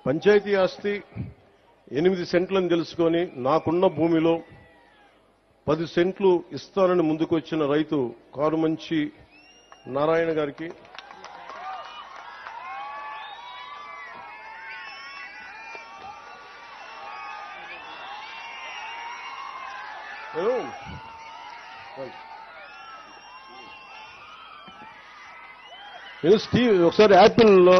పంచాయతీ ఆస్తి 8 సెంట్లని తెలుసుకొని నాకున్న భూమిలో 10 సెంట్లు ఇస్తానని ముందుకొచ్చిన రైతు కారుమంచి నారాయణ గారికి నేను స్టీవ్ ఒకసారి యాపిల్లో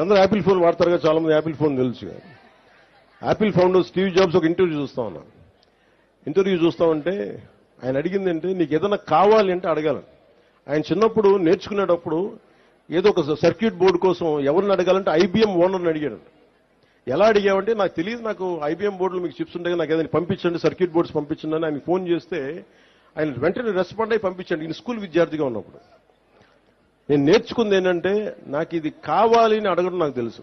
అందరూ యాపిల్ ఫోన్ వాడతారు కదా, చాలా మంది యాపిల్ ఫోన్ తెలుసు. యాపిల్ ఫౌండర్ స్టీవ్ జాబ్స్ ఒక ఇంటర్వ్యూ చూస్తా ఉన్నాను. ఇంటర్వ్యూ చూస్తామంటే ఆయన అడిగింది అంటే నీకు ఏదైనా కావాలి అంటే అడగాలి. ఆయన చిన్నప్పుడు నేర్చుకునేటప్పుడు ఏదో ఒక సర్క్యూట్ బోర్డు కోసం ఎవరిని అడగాలంటే ఐబీఎం ఓనర్ని అడిగాడు. ఎలా అడిగామంటే నాకు తెలియదు, నాకు ఐబీఎం బోర్డులు మీకు చిప్స్ ఉంటాయి, నాకు ఏదైనా పంపించండి, సర్క్యూట్ బోర్డ్స్ పంపించండి అని ఆయన ఫోన్ చేస్తే ఆయన వెంటనే రెస్పాండ్ అయి పంపించండి. ఈయన స్కూల్ విద్యార్థిగా ఉన్నప్పుడు. నేను నేర్చుకుంది ఏంటంటే నాకు ఇది కావాలి అని అడగడం నాకు తెలుసు.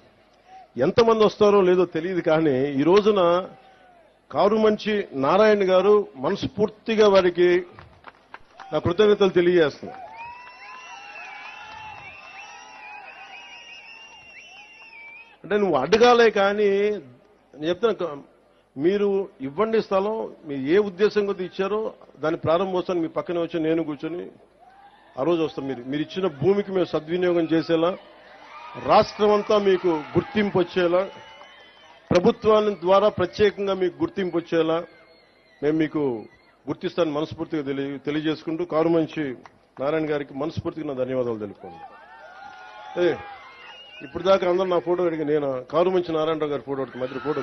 ఎంతమంది వస్తారో లేదో తెలియదు, కానీ ఈ రోజున కారుమంచి నారాయణ గారు మనస్ఫూర్తిగా వారికి నా కృతజ్ఞతలు తెలియజేస్తున్నా. అంటే నువ్వు అడగాలే కానీ నేను చెప్తున్నా, మీరు ఇవ్వండి స్థలం, మీరు ఏ ఉద్దేశం కొద్ది ఇచ్చారో దాని ప్రారంభోత్సవాన్ని మీ పక్కనే వచ్చి నేను కూర్చొని ఆ రోజు వస్తాం. మీరు ఇచ్చిన భూమికి మేము సద్వినియోగం చేసేలా, రాష్ట్రం అంతా మీకు గుర్తింపు వచ్చేలా, ప్రభుత్వాన్ని ద్వారా ప్రత్యేకంగా మీకు గుర్తింపు వచ్చేలా మేము మీకు గుర్తిస్తానని మనస్ఫూర్తిగా తెలియజేసుకుంటూ కారుమంచి నారాయణ గారికి మనస్ఫూర్తిగా నా ధన్యవాదాలు తెలుపుకోండి. ఇప్పుడు దాకా అందరూ నా ఫోటో అడిగి నేను కారుమంచి నారాయణరావు గారి ఫోటో అడిగి మధ్య ఫోటో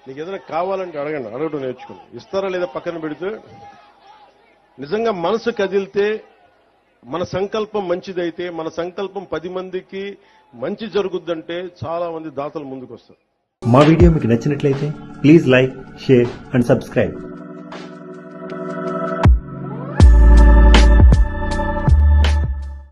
నీకు ఏదైనా కావాలంటే అడగండి, అడగడం నేర్చుకోండి. ఇస్తారా లేదా పక్కన పెడితే నిజంగా మనసు కదిలితే, మన సంకల్పం మంచిదైతే, మన సంకల్పం 10 మందికి మంచి జరుగుద్దంటే చాలా మంది దాతలు ముందుకు వస్తారు. మా వీడియో మీకు నచ్చినట్లయితే please like, share and subscribe.